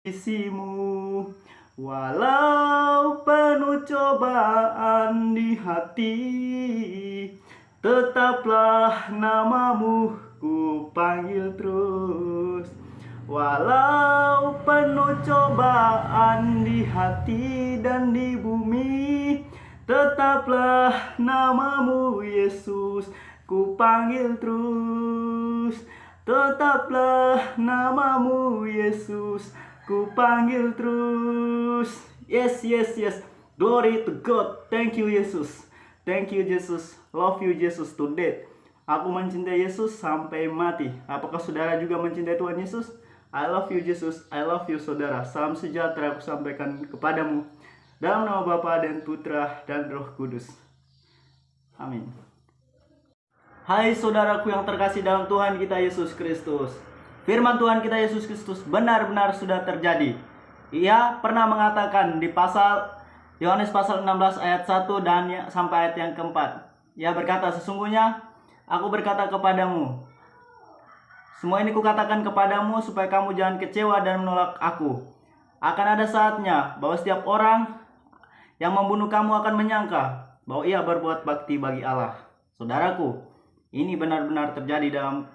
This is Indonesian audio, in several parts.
sisimu. Walau penuh cobaan di hati, tetaplah namamu ku panggil terus. Walau penuh cobaan di hati dan di bumi, tetaplah namamu Yesus ku panggil terus. Tetaplah namamu Yesus ku panggil terus. Yes, yes, yes. Glory to God. Thank you Yesus. Thank you Jesus. Love you Jesus to death. Aku mencintai Yesus sampai mati. Apakah saudara juga mencintai Tuhan Yesus? I love you Jesus. I love you saudara. Salam sejahtera aku sampaikan kepadamu. Dalam nama Bapa dan Putra dan Roh Kudus. Amin. Hai saudaraku yang terkasih dalam Tuhan kita Yesus Kristus. Firman Tuhan kita Yesus Kristus benar-benar sudah terjadi. Ia pernah mengatakan di Yohanes pasal 16 ayat 1 dan sampai ayat yang keempat. Ia berkata, sesungguhnya aku berkata kepadamu, semua ini kukatakan kepadamu supaya kamu jangan kecewa dan menolak aku. Akan ada saatnya bahwa setiap orang yang membunuh kamu akan menyangka bahwa ia berbuat bakti bagi Allah. Saudaraku, ini benar-benar terjadi dalam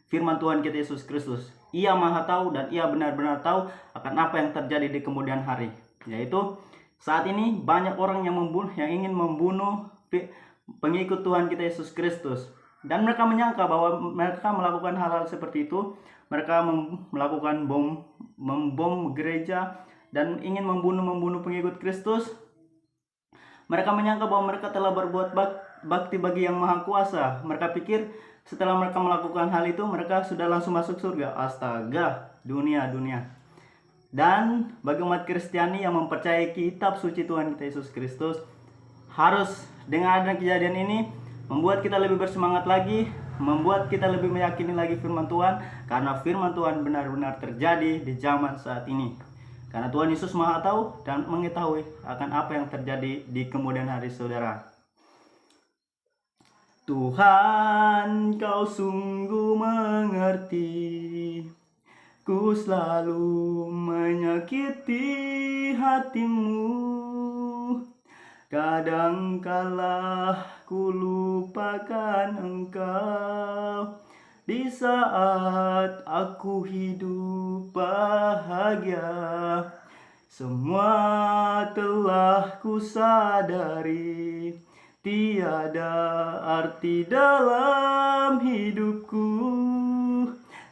firman Tuhan kita Yesus Kristus. Ia maha tahu dan ia benar-benar tahu akan apa yang terjadi di kemudian hari. Yaitu saat ini banyak orang yang ingin membunuh pengikut Tuhan kita Yesus Kristus. Dan mereka menyangka bahwa mereka melakukan hal-hal seperti itu. Mereka melakukan membom gereja dan ingin membunuh pengikut Kristus. Mereka menyangka bahwa mereka telah berbuat bakti bagi Yang Maha Kuasa. Mereka pikir setelah mereka melakukan hal itu, mereka sudah langsung masuk surga. Astaga, dunia. Dan bagi umat Kristiani yang mempercayai kitab suci Tuhan kita Yesus Kristus, harus dengan adanya kejadian ini membuat kita lebih bersemangat lagi, membuat kita lebih meyakini lagi firman Tuhan, karena firman Tuhan benar-benar terjadi di zaman saat ini. Karena Tuhan Yesus Maha tahu dan mengetahui akan apa yang terjadi di kemudian hari saudara. Tuhan, kau sungguh mengerti, ku selalu menyakiti hatimu. Kadangkala ku lupakan engkau di saat aku hidup bahagia. Semua telah ku sadari, tiada arti dalam hidupku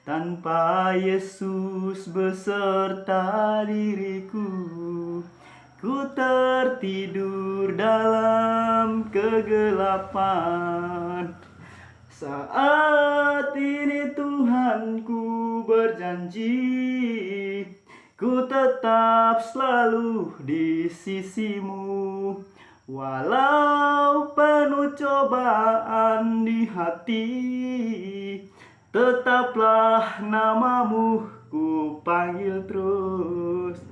tanpa Yesus beserta diriku. Ku tertidur dalam kegelapan. Saat ini Tuhanku berjanji, ku tetap selalu di sisimu. Walau penuh cobaan di hati, tetaplah namamu ku panggil terus.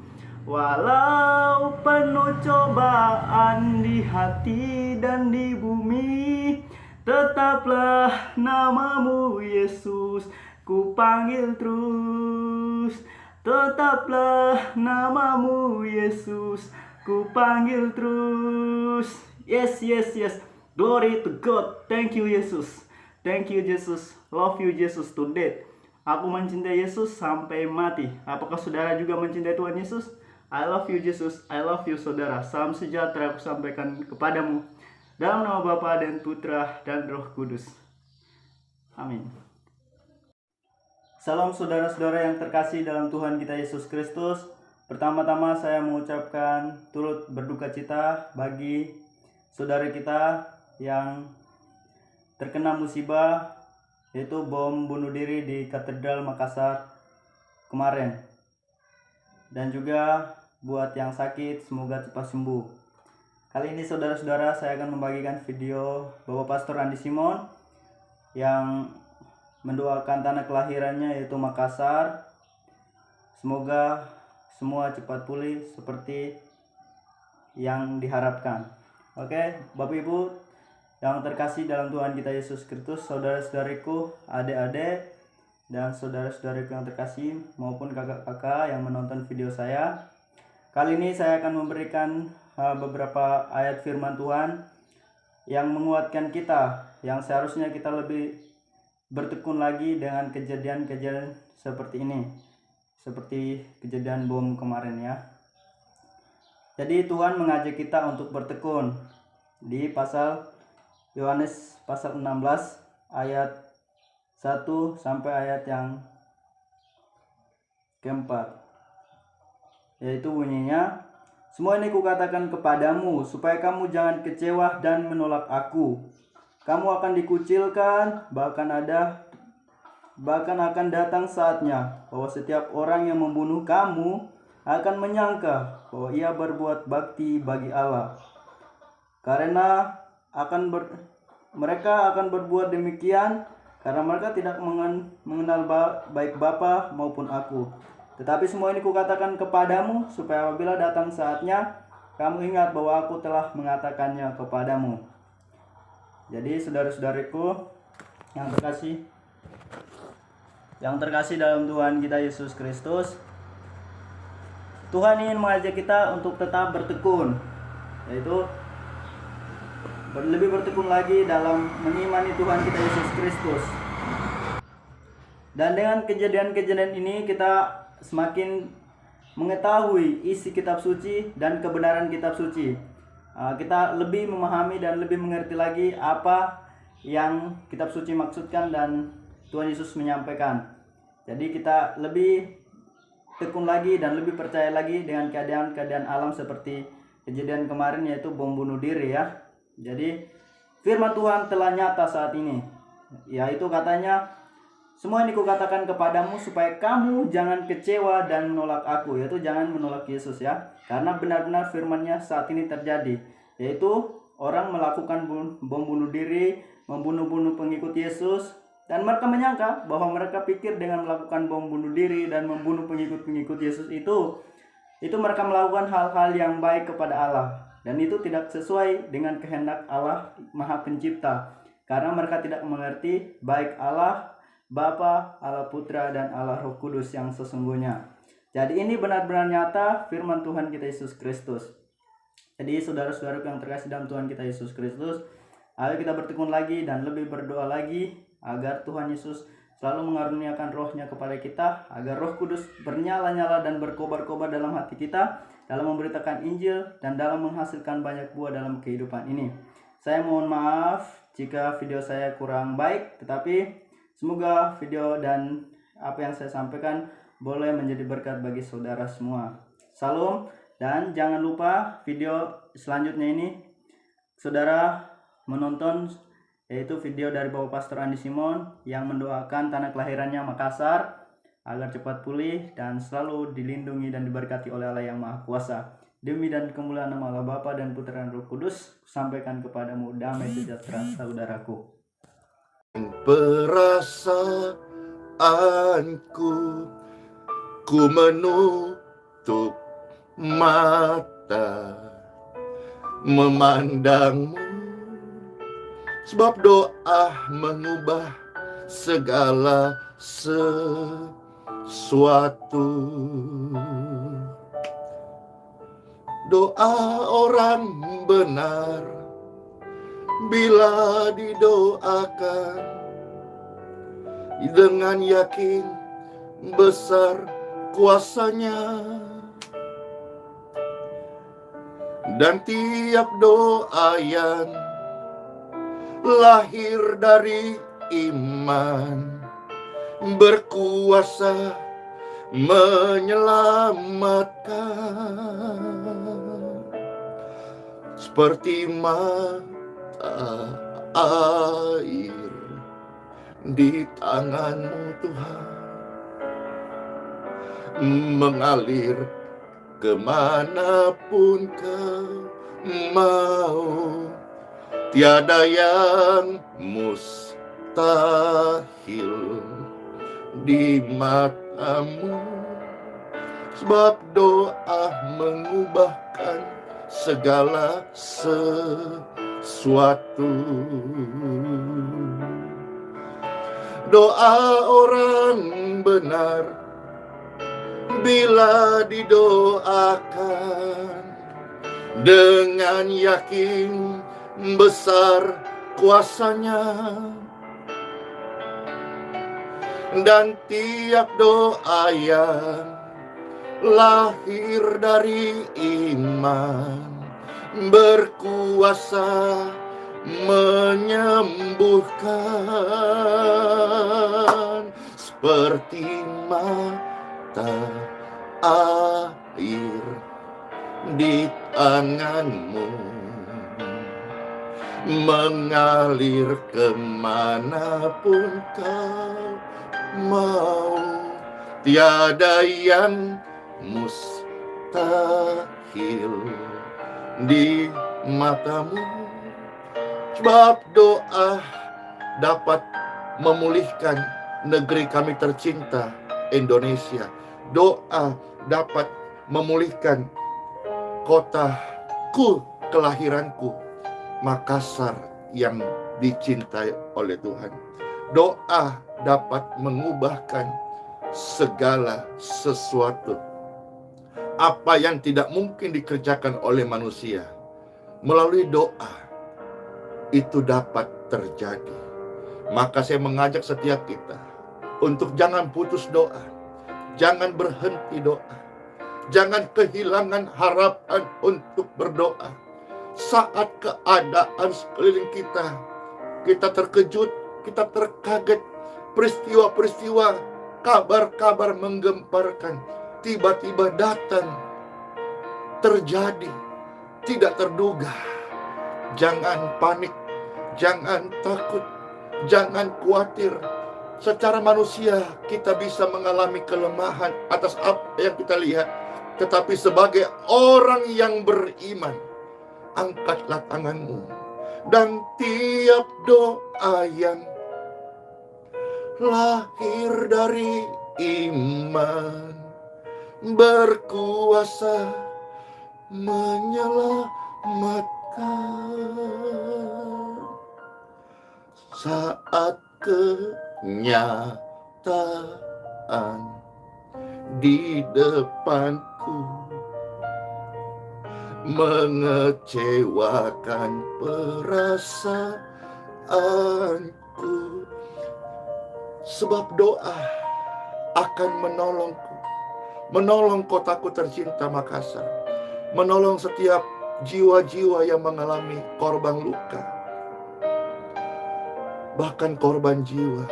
Walau penuh cobaan di hati dan di bumi, tetaplah namamu Yesus ku panggil terus. Tetaplah namamu Yesus ku panggil terus. Yes, yes, yes. Glory to God. Thank you Yesus. Thank you Jesus. Love you Jesus to death. Aku mencintai Yesus sampai mati. Apakah saudara juga mencintai Tuhan Yesus? I love you Jesus. I love you saudara. Salam sejahtera aku sampaikan kepadamu. Dalam nama Bapa dan Putra dan Roh Kudus. Amin. Salam saudara-saudara yang terkasih dalam Tuhan kita Yesus Kristus. Pertama-tama saya mengucapkan turut berduka cita bagi saudara kita yang terkena musibah, yaitu bom bunuh diri di Katedral Makassar kemarin. Dan juga buat yang sakit, semoga cepat sembuh. Kali ini saudara-saudara, saya akan membagikan video Bapak Pastor Andi Simon yang mendoakan tanah kelahirannya, yaitu Makassar. Semoga semua cepat pulih seperti yang diharapkan. Oke, Bapak Ibu yang terkasih dalam Tuhan kita Yesus Kristus, saudara-saudariku, adik-adik dan saudara-saudariku yang terkasih maupun kakak-kakak yang menonton video saya. Kali ini saya akan memberikan beberapa ayat firman Tuhan yang menguatkan kita, yang seharusnya kita lebih bertekun lagi dengan kejadian-kejadian seperti ini, seperti kejadian bom kemarin ya. Jadi Tuhan mengajak kita untuk bertekun di pasal Yohanes pasal 16 ayat 1 sampai ayat yang keempat, yaitu bunyinya, "Semua ini kukatakan kepadamu, supaya kamu jangan kecewa dan menolak aku. Kamu akan dikucilkan, bahkan akan datang saatnya bahwa setiap orang yang membunuh kamu akan menyangka bahwa ia berbuat bakti bagi Allah. Karena mereka akan berbuat demikian karena mereka tidak mengenal baik Bapa maupun aku. Tetapi semua ini kukatakan kepadamu, supaya apabila datang saatnya, kamu ingat bahwa aku telah mengatakannya kepadamu." Jadi saudara-saudariku yang terkasih dalam Tuhan kita Yesus Kristus, Tuhan ingin mengajak kita untuk tetap bertekun, yaitu lebih bertekun lagi dalam mengimani Tuhan kita Yesus Kristus. Dan dengan kejadian-kejadian ini kita semakin mengetahui isi kitab suci dan kebenaran kitab suci. Kita lebih memahami dan lebih mengerti lagi apa yang kitab suci maksudkan dan Tuhan Yesus menyampaikan. Jadi kita lebih tekun lagi dan lebih percaya lagi dengan keadaan-keadaan alam seperti kejadian kemarin, yaitu bom bunuh diri ya. Jadi firman Tuhan telah nyata saat ini, yaitu katanya, "Semua ini kukatakan kepadamu supaya kamu jangan kecewa dan menolak aku," yaitu jangan menolak Yesus ya. Karena benar-benar firman-Nya saat ini terjadi, yaitu orang melakukan bom bunuh diri, membunuh pengikut Yesus, dan mereka menyangka bahwa mereka pikir dengan melakukan bom bunuh diri dan membunuh pengikut Yesus itu mereka melakukan hal-hal yang baik kepada Allah. Dan itu tidak sesuai dengan kehendak Allah Maha Pencipta, karena mereka tidak mengerti baik Allah Bapa, Allah Putra, dan Allah Roh Kudus yang sesungguhnya. Jadi ini benar-benar nyata firman Tuhan kita Yesus Kristus. Jadi saudara-saudara yang terkasih dalam Tuhan kita Yesus Kristus, ayo kita bertekun lagi dan lebih berdoa lagi agar Tuhan Yesus selalu mengaruniakan rohnya kepada kita, agar Roh Kudus bernyala-nyala dan berkobar-kobar dalam hati kita dalam memberitakan Injil dan dalam menghasilkan banyak buah dalam kehidupan ini. Saya mohon maaf jika video saya kurang baik, tetapi semoga video dan apa yang saya sampaikan boleh menjadi berkat bagi saudara semua. Salam, dan jangan lupa video selanjutnya ini saudara menonton, yaitu video dari Bapak Pastor Andi Simon yang mendoakan tanah kelahirannya Makassar agar cepat pulih dan selalu dilindungi dan diberkati oleh Allah yang Maha Kuasa. Demi dan kemuliaan nama Allah Bapa dan Putra dan Roh Kudus, sampaikan kepadamu damai sejahtera saudaraku. Perasaanku, ku menutup mata memandangmu, sebab doa mengubah segala sesuatu. Doa orang benar bila didoakan dengan yakin besar kuasanya, dan tiap doa yang lahir dari iman berkuasa menyelamatkan, seperti mata air di tangan-Mu Tuhan, mengalir kemanapun Kau mau. Tiada yang mustahil di mata-Mu, sebab doa mengubahkan segala sesuatu. Doa orang benar bila didoakan dengan yakin besar kuasanya, dan tiap doa yang lahir dari iman berkuasa menyembuhkan, seperti mata air di tanganmu mengalir kemanapun kau mau. Tiada yang mustahil di matamu, sebab doa dapat memulihkan negeri kami tercinta Indonesia. Doa dapat memulihkan kotaku, kelahiranku, Makassar yang dicintai oleh Tuhan. Doa dapat mengubahkan segala sesuatu. Apa yang tidak mungkin dikerjakan oleh manusia, melalui doa itu dapat terjadi. Maka saya mengajak setiap kita untuk jangan putus doa, jangan berhenti doa, jangan kehilangan harapan untuk berdoa. Saat keadaan sekeliling kita terkejut, kita terkaget, peristiwa-peristiwa, kabar-kabar menggemparkan tiba-tiba datang, terjadi, tidak terduga. Jangan panik, jangan takut, jangan khawatir. Secara manusia kita bisa mengalami kelemahan atas apa yang kita lihat, tetapi sebagai orang yang beriman, angkatlah tanganmu, dan tiap doa yang lahir dari iman berkuasa menyelamatkan. Saat kenyataan di depanku mengecewakan perasaanku, sebab doa akan menolong kotaku tercinta Makassar, menolong setiap jiwa-jiwa yang mengalami korban luka, bahkan korban jiwa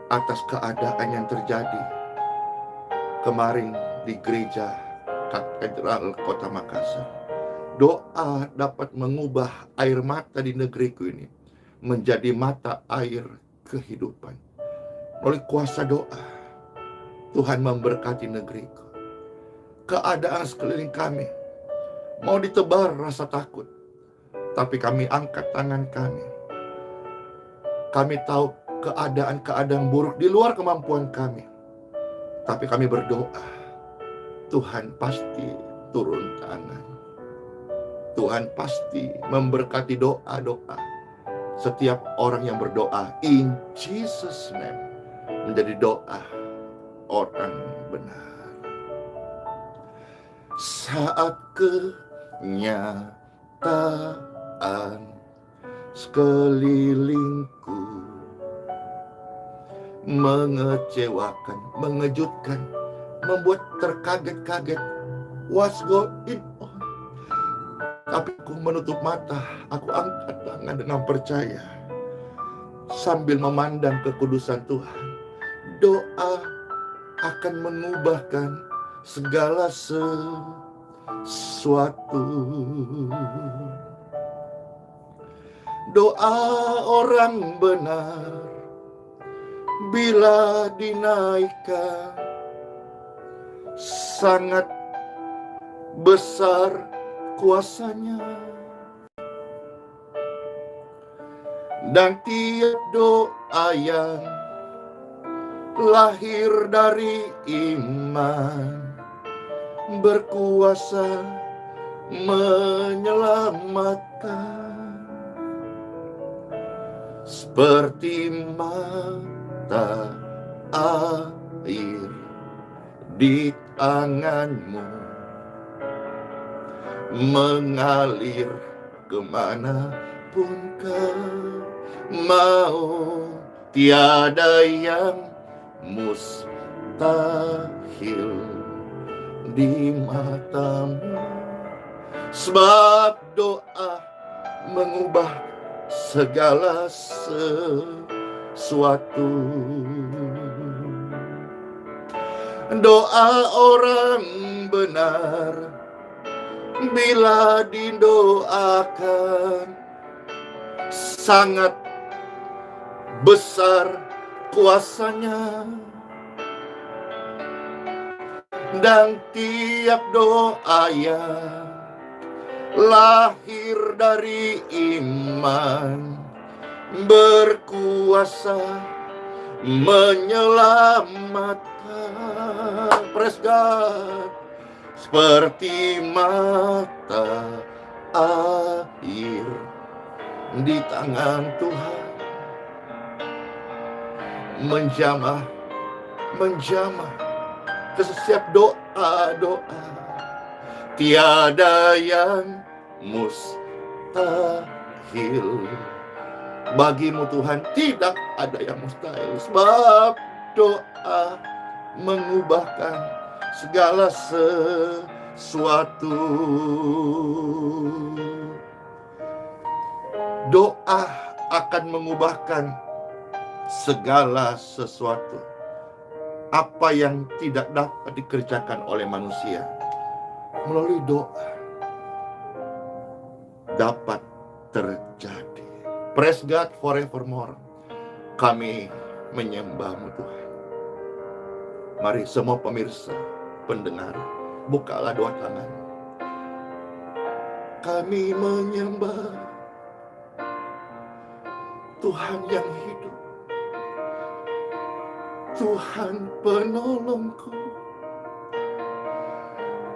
atas keadaan yang terjadi kemarin di gereja Katedral Kota Makassar. Doa dapat mengubah air mata di negeriku ini menjadi mata air kehidupan. Oleh kuasa doa, Tuhan memberkati negeriku. Keadaan sekeliling kami mau ditebar rasa takut, tapi kami angkat tangan kami. Kami tahu keadaan-keadaan buruk di luar kemampuan kami, tapi kami berdoa, Tuhan pasti turun tangan. Tuhan pasti memberkati doa-doa setiap orang yang berdoa in Jesus name, menjadi doa orang benar. Saat kenyataan sekelilingku mengecewakan, mengejutkan, membuat terkaget-kaget, what's going on? Tapi aku menutup mata, aku angkat tangan dengan percaya sambil memandang kekudusan Tuhan. Doa akan mengubahkan segala sesuatu. Doa orang benar bila dinaikkan sangat besar kuasanya, dan tiap doa yang lahir dari iman berkuasa menyelamatkan. seperti mata air di tanganmu, mengalir kemanapun kau mau. Tiada yang mustahil di matamu, sebab doa mengubah segala sesuatu. Doa orang benar bila didoakan, sangat besar kuasanya, dan tiap doa yang lahir dari iman berkuasa menyelamatkan. Praise God. Seperti mata air di tangan Tuhan, menjamah ke setiap doa. Tiada yang mustahil bagimu Tuhan, tidak ada yang mustahil, sebab doa mengubahkan segala sesuatu. Doa akan mengubahkan segala sesuatu. Apa yang tidak dapat dikerjakan oleh manusia, melalui doa dapat terjadi. Praise God forevermore. Kami menyembah-Mu Tuhan. Mari semua pemirsa, pendengar, bukalah dua tangan. Kami menyembah Tuhan yang hidup, Tuhan penolongku,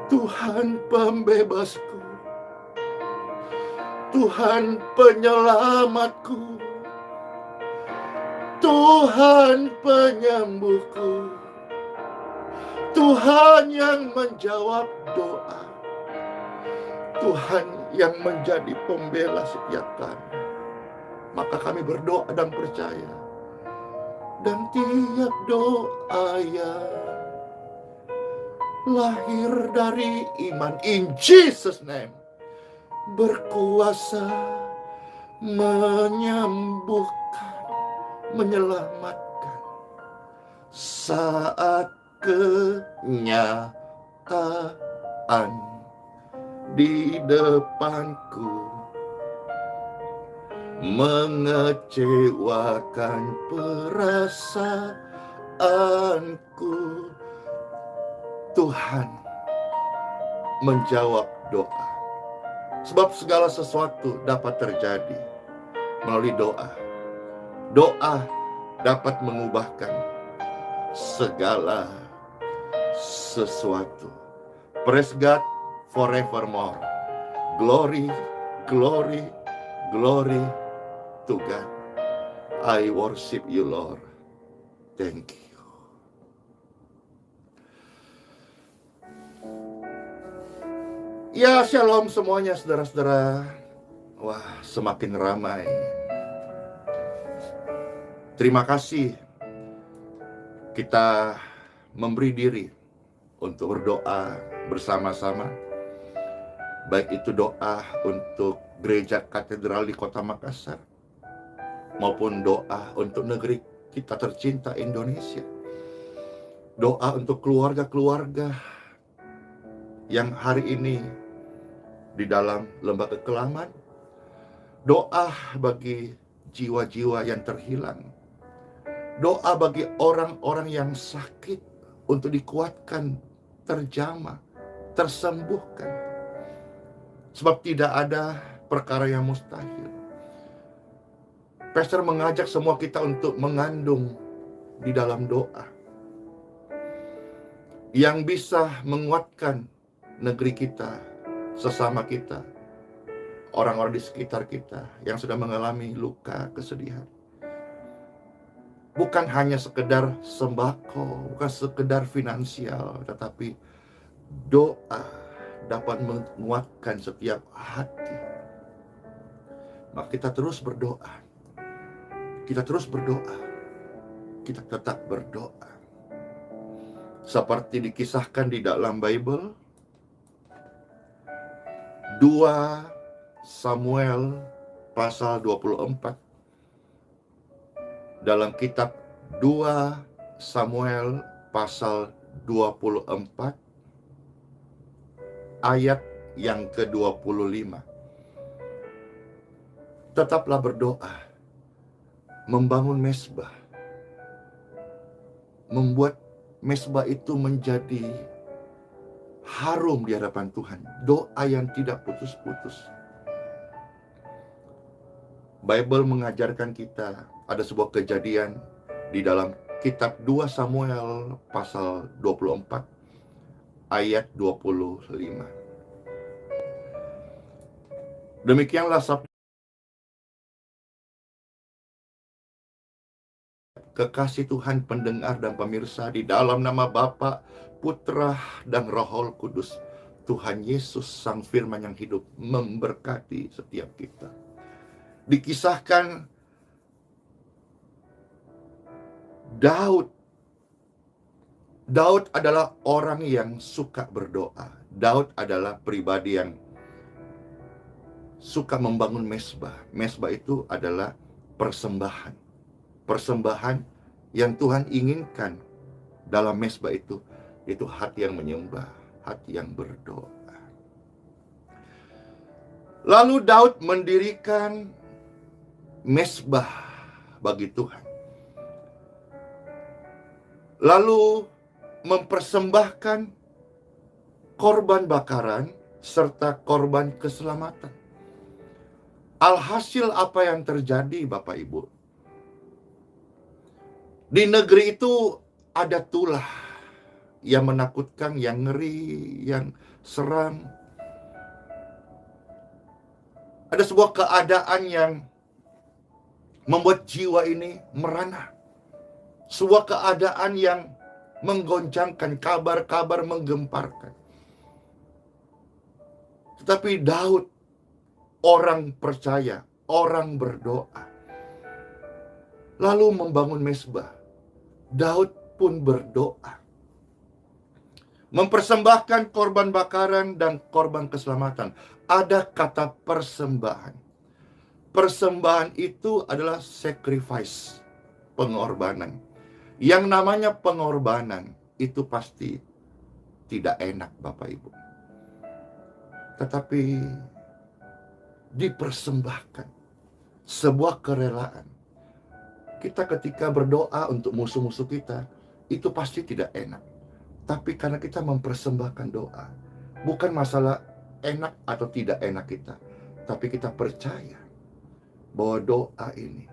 Tuhan pembebasku, Tuhan penyelamatku, Tuhan penyembuhku, Tuhan yang menjawab doa, Tuhan yang menjadi pembela setiap kami. Maka kami berdoa dan percaya, dan tiap doa yang lahir dari iman, in Jesus name, berkuasa menyembuhkan, menyelamatkan saat kenyataan di depanku mengecewakan perasaanku. Tuhan menjawab doa, sebab segala sesuatu dapat terjadi melalui doa. Doa dapat mengubahkan segala sesuatu. Praise God forevermore. Glory, glory, glory to God. I worship you, Lord. Thank you. Ya, shalom semuanya saudara-saudara. Wah, semakin ramai. Terima kasih kita memberi diri untuk berdoa bersama-sama. Baik itu doa untuk gereja katedral di kota Makassar, maupun doa untuk negeri kita tercinta Indonesia. Doa untuk keluarga-keluarga yang hari ini di dalam lembah kekelaman. Doa bagi jiwa-jiwa yang terhilang. Doa bagi orang-orang yang sakit untuk dikuatkan, terjamah, tersembuhkan. Sebab tidak ada perkara yang mustahil. Pastor mengajak semua kita untuk mengandung di dalam doa yang bisa menguatkan negeri kita, sesama kita, orang-orang di sekitar kita yang sudah mengalami luka, kesedihan. bukan hanya sekedar sembako, bukan sekedar finansial, tetapi doa dapat menguatkan setiap hati. Maka kita terus berdoa. Kita terus berdoa. Kita tetap berdoa. Seperti dikisahkan di dalam Bible, 2 Samuel pasal 24. Dalam kitab 2 Samuel pasal 24 ayat yang ke-25. Tetaplah berdoa, membangun mezbah, membuat mezbah itu menjadi harum di hadapan Tuhan. Doa yang tidak putus-putus. Bible mengajarkan kita ada sebuah kejadian di dalam kitab 2 Samuel pasal 24 ayat 25. Demikianlah sabda kekasih Tuhan, pendengar dan pemirsa, di dalam nama Bapa, Putra, dan Roh Kudus, Tuhan Yesus Sang Firman yang hidup memberkati setiap kita. Dikisahkan Daud adalah orang yang suka berdoa. Daud adalah pribadi yang suka membangun mezbah. Mezbah itu adalah persembahan. Persembahan yang Tuhan inginkan dalam mezbah itu hati yang menyembah, hati yang berdoa. Lalu Daud mendirikan mezbah bagi Tuhan. Lalu mempersembahkan korban bakaran serta korban keselamatan. Alhasil apa yang terjadi, Bapak Ibu? Di negeri itu ada tulah yang menakutkan, yang ngeri, yang seram. Ada sebuah keadaan yang membuat jiwa ini merana. Sebuah keadaan yang menggoncangkan, kabar-kabar menggemparkan. Tetapi Daud, orang percaya, orang berdoa, lalu membangun mezbah. Daud pun berdoa, mempersembahkan korban bakaran dan korban keselamatan. Ada kata persembahan. Persembahan itu adalah sacrifice, pengorbanan. Yang namanya pengorbanan itu pasti tidak enak, Bapak Ibu. Tetapi dipersembahkan, sebuah kerelaan. Kita ketika berdoa untuk musuh-musuh kita, itu pasti tidak enak. Tapi karena kita mempersembahkan doa, bukan masalah enak atau tidak enak kita, tapi kita percaya bahwa doa ini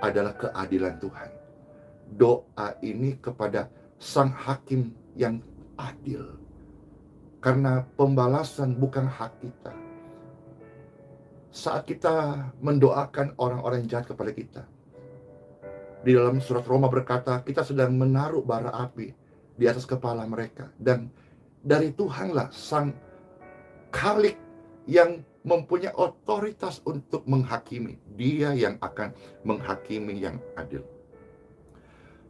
adalah keadilan Tuhan. Doa ini kepada Sang Hakim yang adil. Karena pembalasan bukan hak kita. Saat kita mendoakan orang-orang jahat kepada kita, di dalam surat Roma berkata, kita sedang menaruh bara api di atas kepala mereka. Dan dari Tuhanlah Sang Khalik yang mempunyai otoritas untuk menghakimi. Dia yang akan menghakimi yang adil.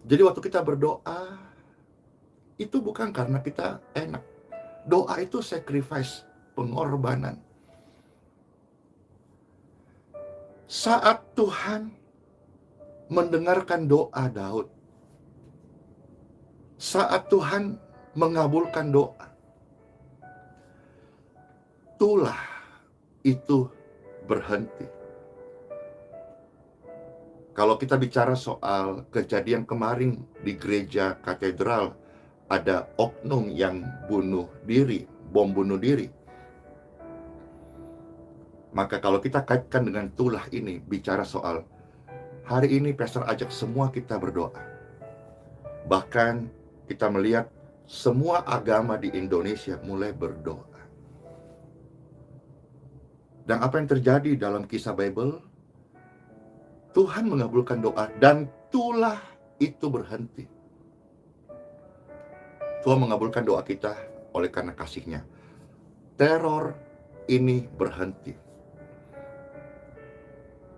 Jadi waktu kita berdoa, itu bukan karena kita enak. Doa itu sacrifice, pengorbanan. Saat Tuhan mendengarkan doa Daud, saat Tuhan mengabulkan doa, tulah itu berhenti. Kalau kita bicara soal kejadian kemarin di gereja katedral, ada oknum yang bunuh diri, bom bunuh diri. Maka kalau kita kaitkan dengan tulah ini, bicara soal hari ini Pastor ajak semua kita berdoa. Bahkan kita melihat semua agama di Indonesia mulai berdoa. Dan apa yang terjadi dalam kisah Bible? Tuhan mengabulkan doa dan Tulah itu berhenti. Tuhan mengabulkan doa kita oleh karena kasih-Nya. Teror ini berhenti.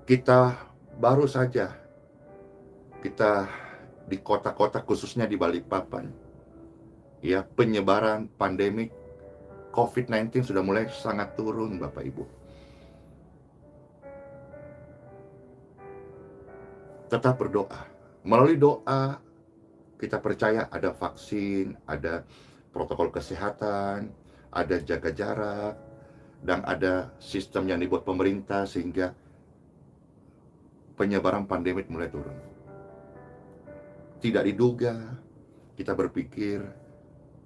Kita baru saja, kita di kota-kota khususnya di Balikpapan, ya, penyebaran pandemik COVID-19 sudah mulai sangat turun, Bapak Ibu. Tetap berdoa. Melalui doa, kita percaya ada vaksin, ada protokol kesehatan, ada jaga jarak, dan ada sistem yang dibuat pemerintah sehingga penyebaran pandemik mulai turun. Tidak diduga, kita berpikir,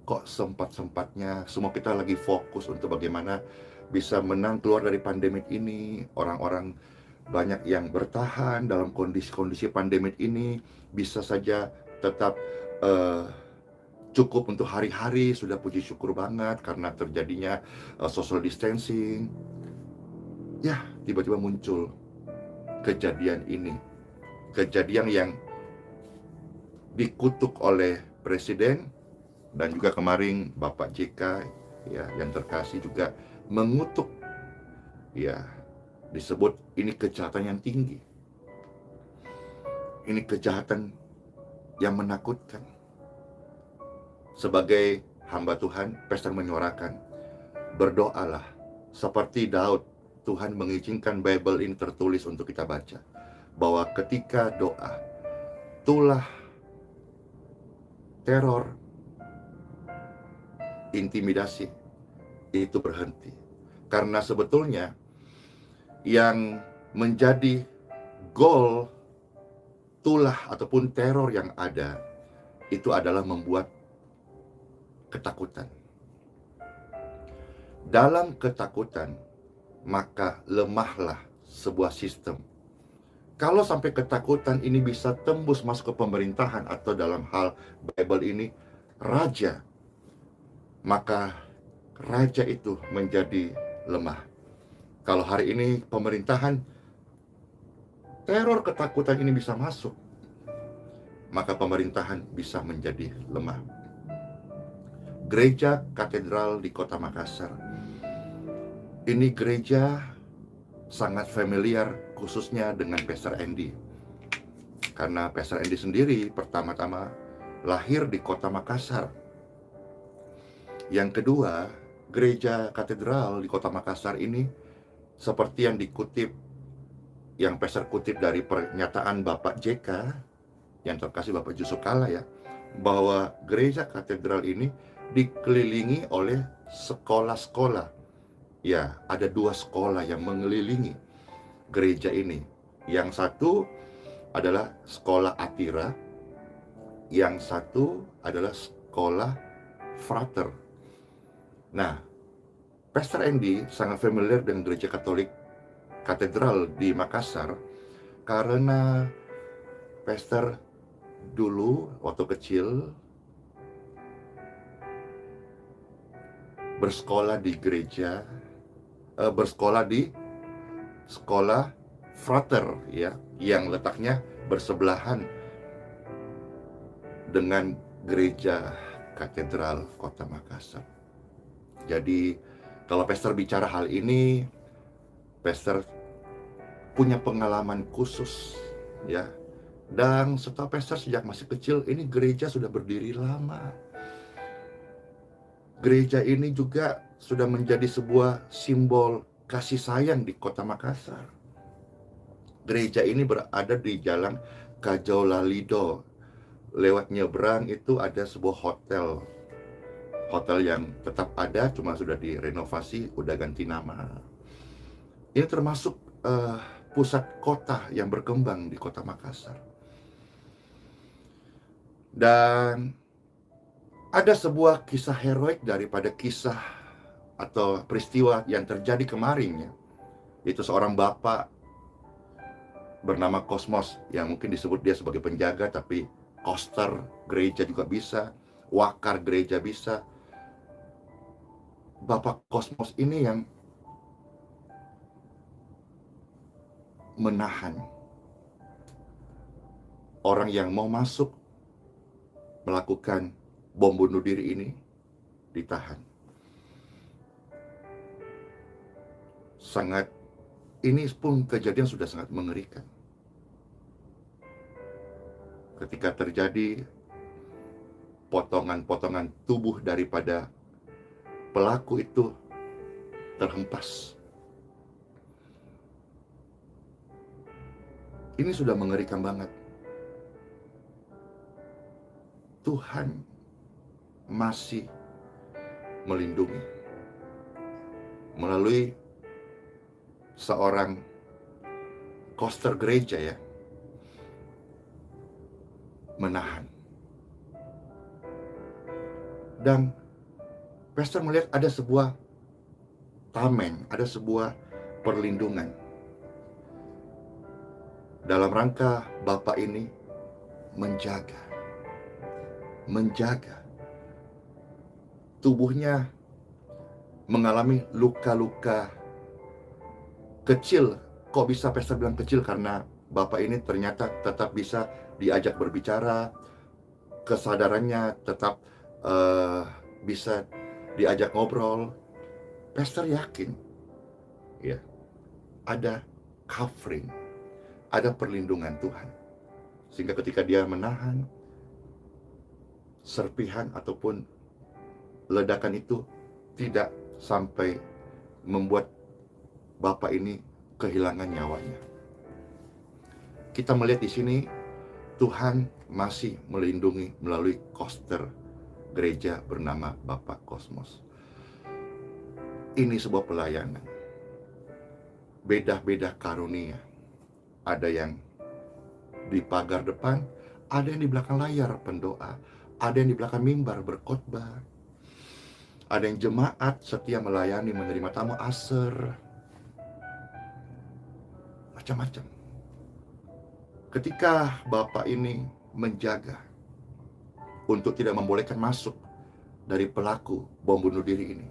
kok sempat-sempatnya semua kita lagi fokus untuk bagaimana bisa menang keluar dari pandemik ini. Orang-orang banyak yang bertahan dalam kondisi-kondisi pandemik ini, bisa saja tetap cukup untuk hari-hari, sudah puji syukur banget karena terjadinya social distancing. Ya, tiba-tiba muncul kejadian ini. Kejadian yang dikutuk oleh Presiden, dan juga kemarin Bapak JK, ya, yang terkasih juga mengutuk, ya, disebut ini kejahatan yang tinggi. Ini kejahatan yang menakutkan. Sebagai hamba Tuhan, pastor menyuarakan, berdoalah seperti Daud. Tuhan mengizinkan Bible ini tertulis untuk kita baca, bahwa ketika doa, tulah teror, intimidasi itu berhenti. Karena sebetulnya yang menjadi goal tulah ataupun teror yang ada itu adalah membuat ketakutan. Dalam ketakutan, maka lemahlah sebuah sistem. Kalau sampai ketakutan ini bisa tembus masuk ke pemerintahan atau dalam hal Bible ini raja, maka raja itu menjadi lemah. Kalau hari ini pemerintahan, teror ketakutan ini bisa masuk, maka pemerintahan bisa menjadi lemah. Gereja Katedral di Kota Makassar, ini gereja sangat familiar khususnya dengan Pastor Andy. Karena Pastor Andy sendiri pertama-tama lahir di Kota Makassar. Yang kedua, gereja Katedral di Kota Makassar ini seperti yang dikutip, yang Pastor kutip dari pernyataan Bapak JK, yang terkasih Bapak Yusuf Kala, ya, bahwa gereja Katedral ini dikelilingi oleh sekolah-sekolah. Ya, ada 2 sekolah yang mengelilingi gereja ini. Yang satu adalah sekolah Atira, yang satu adalah sekolah Frater. Nah, Pastor Andy sangat familiar dengan gereja Katolik Katedral di Makassar karena Pastor dulu waktu kecil bersekolah di gereja, bersekolah di sekolah Frater, ya, yang letaknya bersebelahan dengan gereja Katedral Kota Makassar. Jadi kalau Pastor bicara hal ini, Pastor punya pengalaman khusus, ya. Dan setahu Pastor sejak masih kecil, ini gereja sudah berdiri lama. Gereja ini juga sudah menjadi sebuah simbol kasih sayang di Kota Makassar. Gereja ini berada di Jalan Kajau Lalido. Lewat nyebrang itu ada sebuah hotel. Hotel yang tetap ada, cuma sudah direnovasi, udah ganti nama. Ini termasuk pusat kota yang berkembang di Kota Makassar. Dan ada sebuah kisah heroik daripada kisah atau peristiwa yang terjadi kemarin, ya. Itu seorang bapak bernama Kosmos, yang mungkin disebut dia sebagai penjaga, tapi koster gereja juga bisa, wakar gereja bisa. Bapak Kosmos ini yang menahan orang yang mau masuk melakukan bom bunuh diri ini ditahan. Ini pun kejadian sudah sangat mengerikan. Ketika terjadi potongan-potongan tubuh daripada pelaku itu terhempas. Ini sudah mengerikan banget. Tuhan masih melindungi melalui seorang koster gereja ya, menahan. Dan pastor melihat ada sebuah tameng, ada sebuah perlindungan dalam rangka Bapak ini menjaga tubuhnya mengalami luka-luka kecil. Kok bisa pastor bilang kecil? Karena Bapak ini ternyata tetap bisa diajak berbicara, kesadarannya tetap bisa diajak ngobrol. Pastor yakin ya, ada covering, ada perlindungan Tuhan, sehingga ketika dia menahan, serpihan ataupun ledakan itu tidak sampai membuat Bapak ini kehilangan nyawanya. Kita melihat di sini Tuhan masih melindungi melalui koster gereja bernama Bapak Kosmos. Ini sebuah pelayanan. Beda-beda karunia. Ada yang di pagar depan, ada yang di belakang layar pendoa, ada yang di belakang mimbar berkhotbah, ada yang jemaat setia melayani, menerima tamu aser, macam-macam. Ketika Bapak ini menjaga untuk tidak membolehkan masuk dari pelaku bom bunuh diri ini,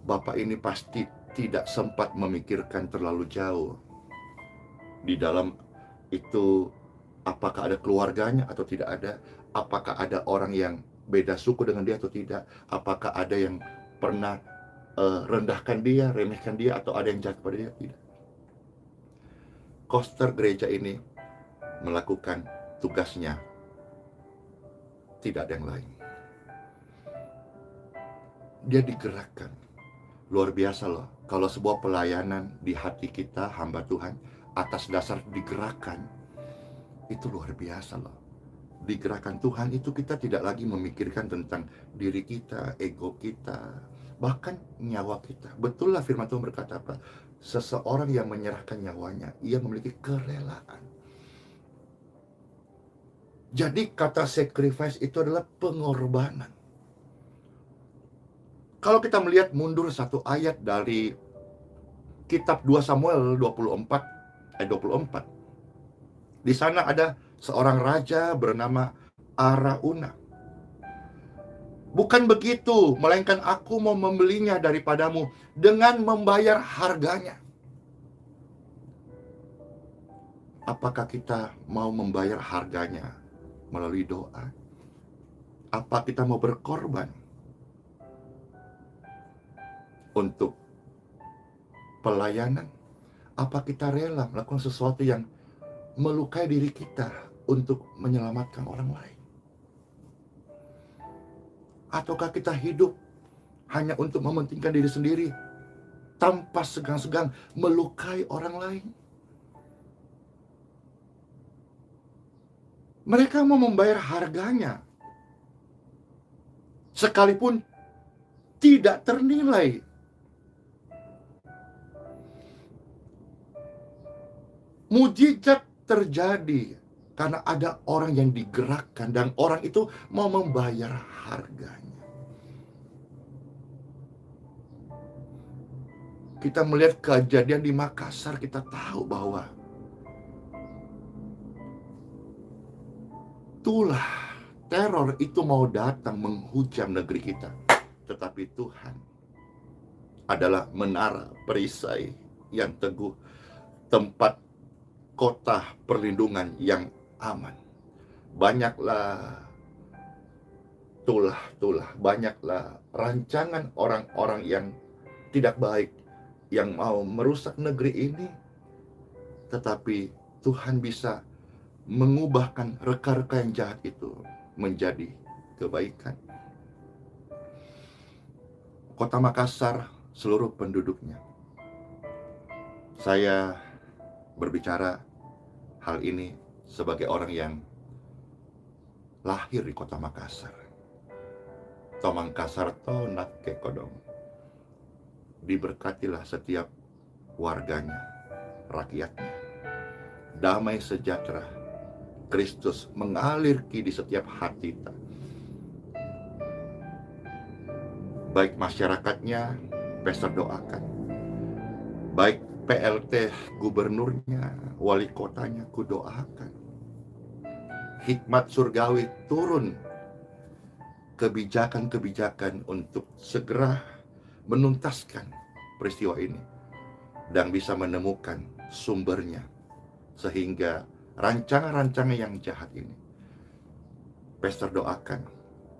Bapak ini pasti tidak sempat memikirkan terlalu jauh di dalam itu, apakah ada keluarganya atau tidak ada, apakah ada orang yang beda suku dengan dia atau tidak, apakah ada yang pernah rendahkan dia, remehkan dia, atau ada yang jahat pada dia, tidak. Koster gereja ini melakukan tugasnya, tidak ada yang lain. Dia digerakkan. Luar biasa loh, kalau sebuah pelayanan di hati kita, hamba Tuhan, atas dasar digerakkan, itu luar biasa loh. Digerakkan Tuhan itu kita tidak lagi memikirkan tentang diri kita, ego kita, bahkan nyawa kita. Betul lah firman Tuhan berkata apa? Seseorang yang menyerahkan nyawanya, ia memiliki kerelaan. Jadi kata sacrifice itu adalah pengorbanan. Kalau kita melihat mundur satu ayat dari kitab 2 Samuel 24, di sana ada seorang raja bernama Araunah. Bukan begitu, melainkan aku mau membelinya daripadamu dengan membayar harganya. Apakah kita mau membayar harganya melalui doa? Apa kita mau berkorban untuk pelayanan? Apa kita rela melakukan sesuatu yang melukai diri kita untuk menyelamatkan orang lain? Ataukah kita hidup hanya untuk mementingkan diri sendiri tanpa segan-segan melukai orang lain? Mereka mau membayar harganya sekalipun tidak ternilai. Mujizat terjadi karena ada orang yang digerakkan dan orang itu mau membayar harganya. Kita melihat kejadian di Makassar, kita tahu bahwa itulah teror itu mau datang menghujam negeri kita. Tetapi Tuhan adalah menara perisai yang teguh, tempat kota perlindungan yang aman. Banyaklah tulah-tulah, banyaklah rancangan orang-orang yang tidak baik yang mau merusak negeri ini, tetapi Tuhan bisa mengubahkan reka-reka yang jahat itu menjadi kebaikan. Kota Makassar, seluruh penduduknya. Saya berbicara hal ini sebagai orang yang lahir di Kota Makassar. To Makassar to nakke kodong. Diberkatilah setiap warganya, rakyatnya. Damai sejahtera Kristus mengalir di setiap hati kita. Baik masyarakatnya, Pastor doakan. Baik PLT gubernurnya, wali kotanya, ku doakan. Hikmat surgawi turun, kebijakan-kebijakan untuk segera menuntaskan peristiwa ini dan bisa menemukan sumbernya, sehingga rancangan-rancangan yang jahat ini, Pastor doakan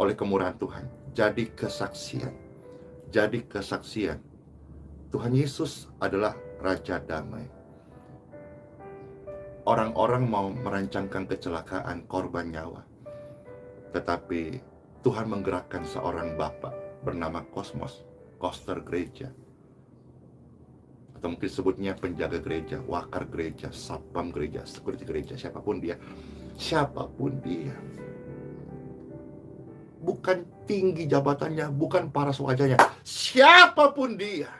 oleh kemurahan Tuhan, jadi kesaksian. Tuhan Yesus adalah Raja Damai. Orang-orang mau merancangkan kecelakaan, korban nyawa, tetapi Tuhan menggerakkan seorang bapak bernama Kosmos, koster gereja, atau mungkin sebutnya penjaga gereja, wakar gereja, satpam gereja, security gereja, siapapun dia. Bukan tinggi jabatannya, bukan paras wajahnya, siapapun dia,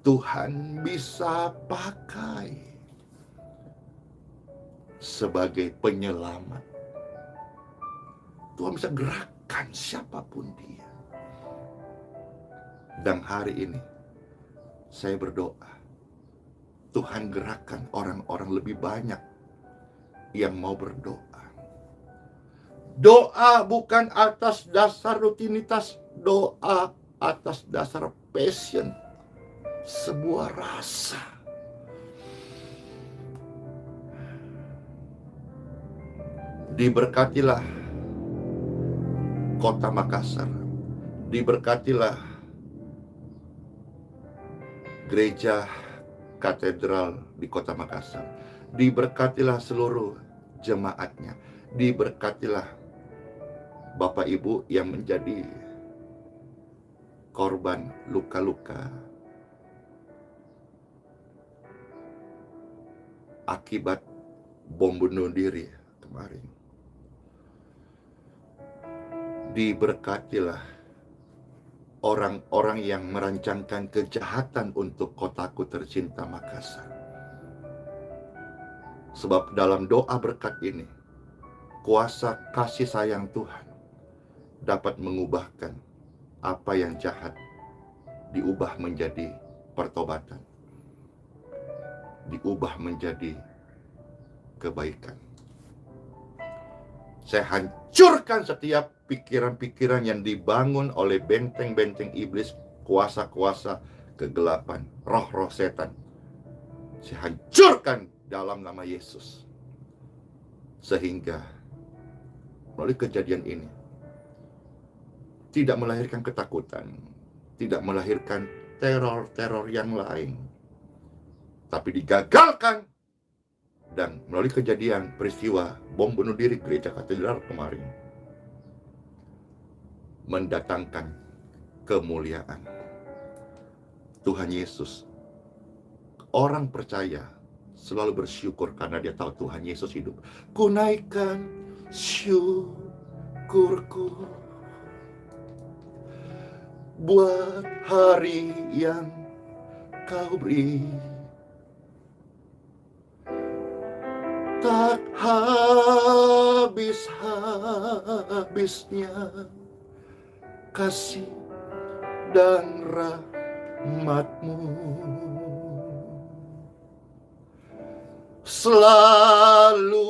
Tuhan bisa pakai sebagai penyelamat. Tuhan bisa gerakkan siapapun dia. Dan hari ini saya berdoa, Tuhan gerakkan orang-orang lebih banyak yang mau berdoa. Doa bukan atas dasar rutinitas, doa atas dasar passion, sebuah rasa. Diberkatilah Kota Makassar, diberkatilah gereja katedral di Kota Makassar, diberkatilah seluruh jemaatnya, diberkatilah Bapak Ibu yang menjadi korban luka-luka akibat bom bunuh diri kemarin. Diberkatilah orang-orang yang merancangkan kejahatan untuk kotaku tercinta Makassar. Sebab dalam doa berkat ini, kuasa kasih sayang Tuhan dapat mengubahkan apa yang jahat, diubah menjadi pertobatan, diubah menjadi kebaikan. Saya hancurkan setiap pikiran-pikiran yang dibangun oleh benteng-benteng iblis, kuasa-kuasa kegelapan, roh-roh setan. Saya hancurkan dalam nama Yesus. Sehingga melalui kejadian ini tidak melahirkan ketakutan, tidak melahirkan teror-teror yang lain, tapi digagalkan. Dan melalui kejadian peristiwa bom bunuh diri gereja katedral kemarin, mendatangkan kemuliaan Tuhan Yesus. Orang percaya selalu bersyukur karena dia tahu Tuhan Yesus hidup. Ku naikkan syukurku buat hari yang kau beri. Tak habis-habisnya kasih dan rahmat-Mu, selalu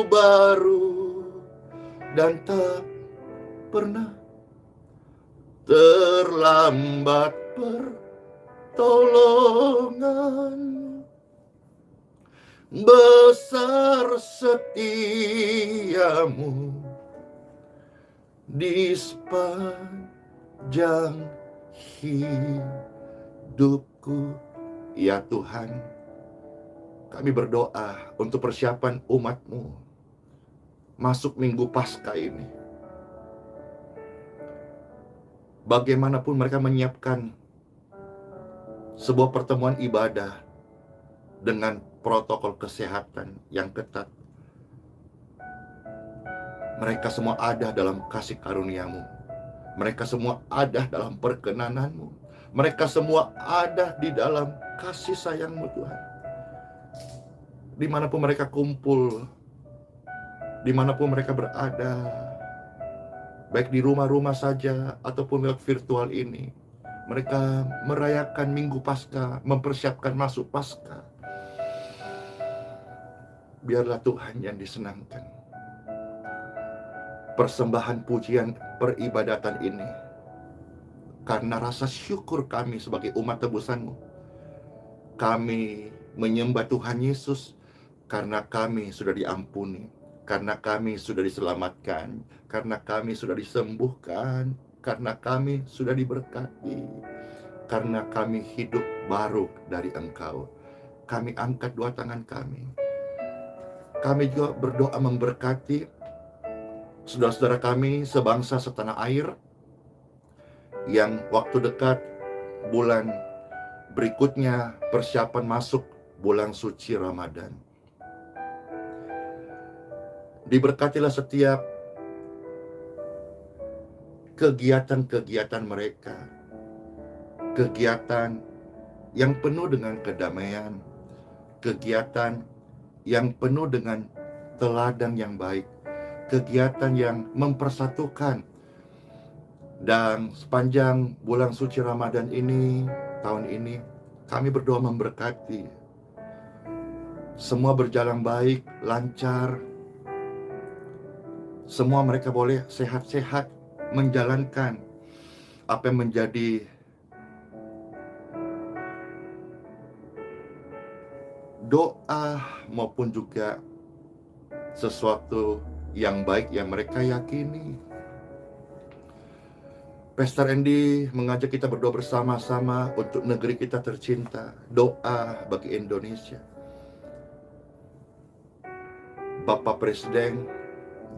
baru dan tak pernah terlambat pertolongan. besar setiamu di sepanjang hidupku. Ya Tuhan, kami berdoa untuk persiapan umat-Mu masuk Minggu Paskah ini. Bagaimanapun mereka menyiapkan sebuah pertemuan ibadah dengan protokol kesehatan yang ketat, mereka semua ada dalam kasih karunia-Mu. Mereka semua ada dalam perkenanan-Mu. Mereka semua ada di dalam kasih sayang-Mu, Tuhan. Dimanapun mereka kumpul, dimanapun mereka berada, baik di rumah-rumah saja ataupun lewat virtual ini, mereka merayakan Minggu Paskah, mempersiapkan masuk Paskah. Biarlah Tuhan yang disenangkan. Persembahan pujian peribadatan ini, karena rasa syukur kami sebagai umat tebusan-Mu, kami menyembah Tuhan Yesus karena kami sudah diampuni, karena kami sudah diselamatkan, karena kami sudah disembuhkan, karena kami sudah diberkati, karena kami hidup baru dari Engkau. Kami angkat dua tangan kami. Kami juga berdoa memberkati saudara-saudara kami sebangsa setanah air yang waktu dekat bulan berikutnya persiapan masuk bulan suci Ramadan. Diberkatilah setiap kegiatan-kegiatan mereka, kegiatan yang penuh dengan kedamaian, kegiatan yang penuh dengan teladan yang baik, kegiatan yang mempersatukan. Dan sepanjang bulan suci Ramadan ini, tahun ini, kami berdoa memberkati. Semua berjalan baik, lancar. Semua mereka boleh sehat-sehat menjalankan apa yang menjadi doa maupun juga sesuatu yang baik yang mereka yakini. Pastor Andy mengajak kita berdoa bersama-sama untuk negeri kita tercinta. Doa bagi Indonesia. Bapak Presiden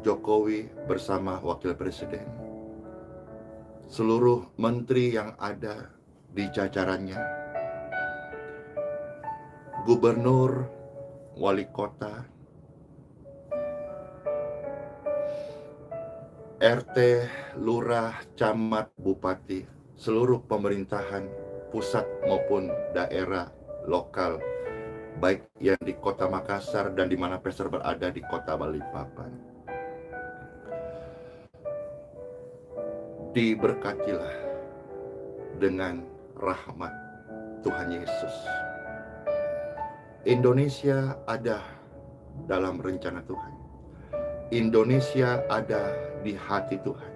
Jokowi bersama Wakil Presiden, seluruh menteri yang ada di jajarannya, gubernur, wali kota, RT, lurah, camat, bupati, seluruh pemerintahan pusat maupun daerah lokal, baik yang di kota Makassar dan di mana Pastor berada di kota Balikpapan. Diberkatilah dengan rahmat Tuhan Yesus. Indonesia ada dalam rencana Tuhan. Indonesia ada di hati Tuhan.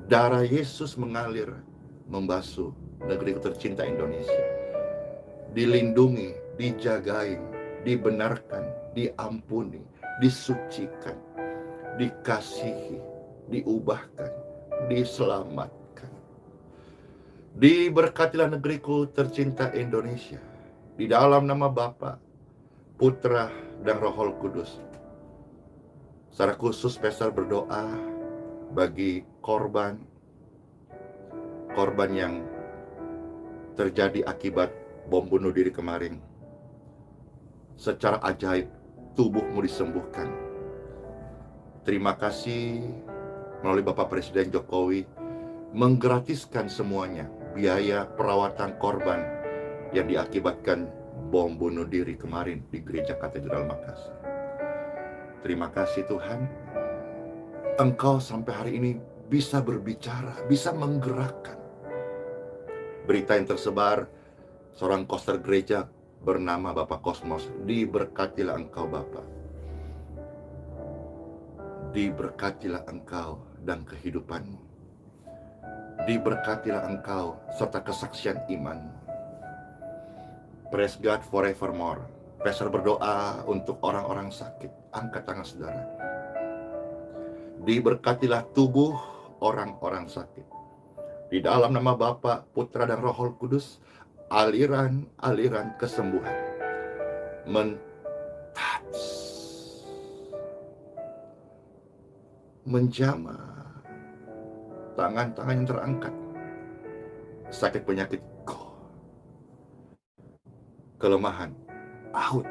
Darah Yesus mengalir membasuh negeri tercinta Indonesia. Dilindungi, dijagai, dibenarkan, diampuni, disucikan, dikasihi, diubahkan, diselamatkan. Diberkatilah negeriku tercinta Indonesia. Di dalam nama Bapa, Putra, dan Roh Kudus. Secara khusus Pastor berdoa bagi korban yang terjadi akibat bom bunuh diri kemarin. Secara ajaib tubuhmu disembuhkan. Terima kasih melalui Bapak Presiden Jokowi menggratiskan semuanya biaya perawatan korban yang diakibatkan bom bunuh diri kemarin di Gereja Katedral Makassar. Terima kasih Tuhan, Engkau sampai hari ini bisa berbicara, bisa menggerakkan. Berita yang tersebar, seorang koster gereja bernama Bapak Kosmos, diberkatilah Engkau Bapak. Diberkatilah Engkau dan kehidupanmu. Diberkatilah Engkau serta kesaksian imanmu. Praise God forevermore. Pastor berdoa untuk orang-orang sakit. Angkat tangan saudara. Diberkatilah tubuh orang-orang sakit. Di dalam nama Bapa, Putra, dan Roh Kudus, aliran-aliran kesembuhan men-touch, menjamah tangan-tangan yang terangkat. Sakit penyakit, go. Kelemahan, out.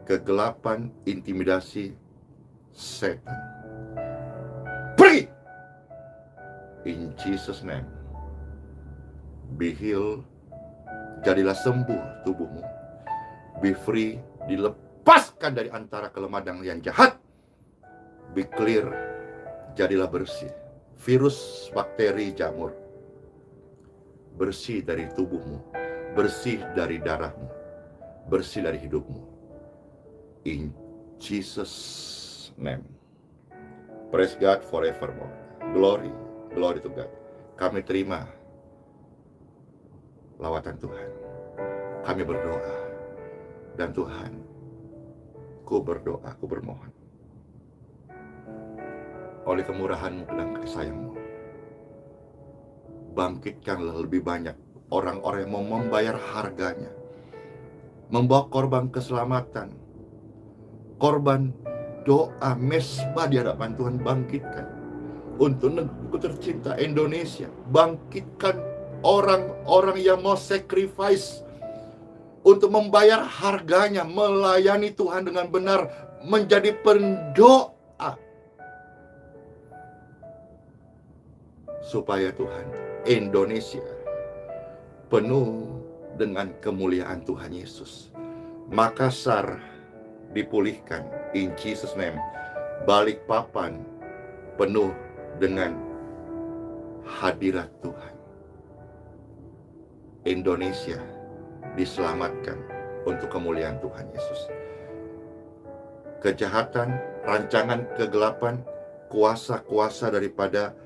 Kegelapan, intimidasi, setan, pergi. In Jesus name. Be healed. Jadilah sembuh tubuhmu. Be free. Dilepaskan dari antara kelemahan yang jahat. Be clear. Jadilah bersih. Virus, bakteri, jamur, bersih dari tubuhmu. Bersih dari darahmu. Bersih dari hidupmu. In Jesus name. Praise God forevermore. Glory to God. Kami terima lawatan Tuhan. Kami berdoa. Dan Tuhan, ku berdoa, ku bermohon, oleh kemurahan-Mu dan kasih sayang-Mu, bangkitkanlah lebih banyak orang-orang yang mau membayar harganya, membawa korban keselamatan, korban doa, mesbah di hadapan Tuhan. Bangkitkan untuk negeriku tercinta Indonesia. Bangkitkan orang-orang yang mau sacrifice untuk membayar harganya, melayani Tuhan dengan benar, menjadi pendoa, supaya Tuhan, Indonesia penuh dengan kemuliaan Tuhan Yesus. Makassar dipulihkan, in Jesus name. Balikpapan penuh dengan hadirat Tuhan. Indonesia diselamatkan untuk kemuliaan Tuhan Yesus. Kejahatan, rancangan kegelapan, kuasa-kuasa daripada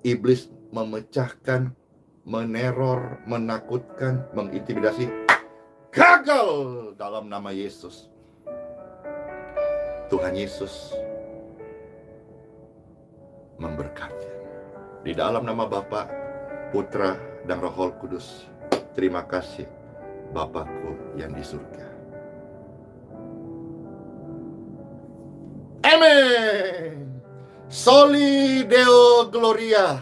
iblis memecahkan, meneror, menakutkan, mengintimidasi, gagal dalam nama Yesus. Tuhan Yesus memberkati. Di dalam nama Bapa, Putra, dan Roh Kudus. Terima kasih, Bapakku yang di surga. Amen. Soli Deo Gloria.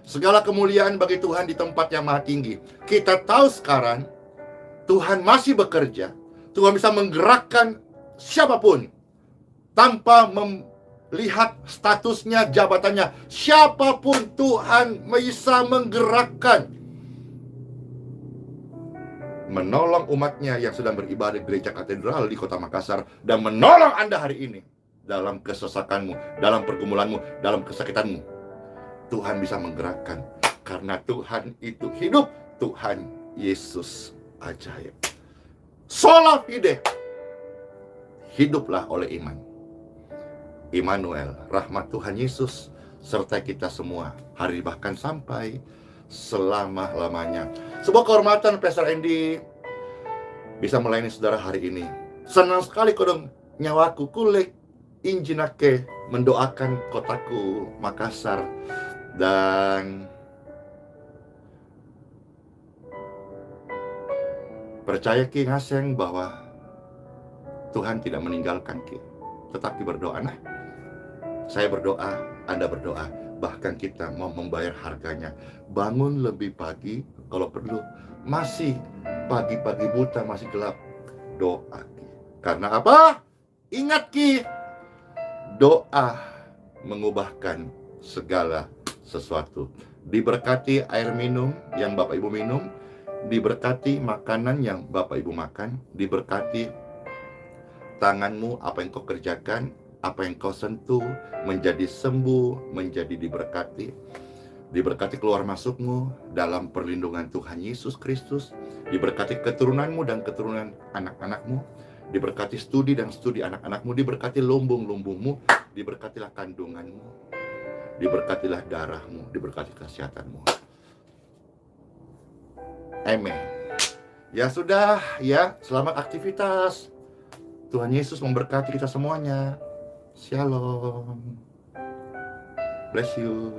Segala kemuliaan bagi Tuhan di tempat yang maha tinggi. Kita tahu sekarang Tuhan masih bekerja. Tuhan bisa menggerakkan siapapun tanpa melihat statusnya, jabatannya. Siapapun Tuhan bisa menggerakkan, menolong umatnya yang sedang beribadah di gereja katedral di kota Makassar, dan menolong Anda hari ini dalam kesesakanmu, dalam pergumulanmu, dalam kesakitanmu. Tuhan bisa menggerakkan karena Tuhan itu hidup. Tuhan Yesus ajaib. Sola fide. Hiduplah oleh iman. Immanuel, rahmat Tuhan Yesus sertai kita semua hari bahkan sampai selama-lamanya. Sebuah kehormatan Pastor Andy bisa melayani saudara hari ini. Senang sekali kodong nyawaku kulek injinake mendoakan kotaku Makassar, dan percaya ki ngaseng bahwa Tuhan tidak meninggalkan ki. Tetapi berdoa. Nah, saya berdoa, Anda berdoa, bahkan kita mau membayar harganya. Bangun lebih pagi kalau perlu. Masih pagi-pagi buta, masih gelap, doa ki. Karena apa? Ingat ki, doa mengubahkan segala sesuatu. Diberkati air minum yang Bapak Ibu minum, diberkati makanan yang Bapak Ibu makan, diberkati tanganmu, apa yang kau kerjakan, apa yang kau sentuh, menjadi sembuh, menjadi diberkati. Diberkati keluar masukmu dalam perlindungan Tuhan Yesus Kristus. Diberkati keturunanmu dan keturunan anak-anakmu. Diberkati studi dan studi anak-anakmu. Diberkati lumbung-lumbungmu. Diberkatilah kandunganmu. Diberkatilah darahmu. Diberkati kesehatanmu. Amen. Ya sudah, ya, selamat aktivitas. Tuhan Yesus memberkati kita semuanya. Shalom. Bless you.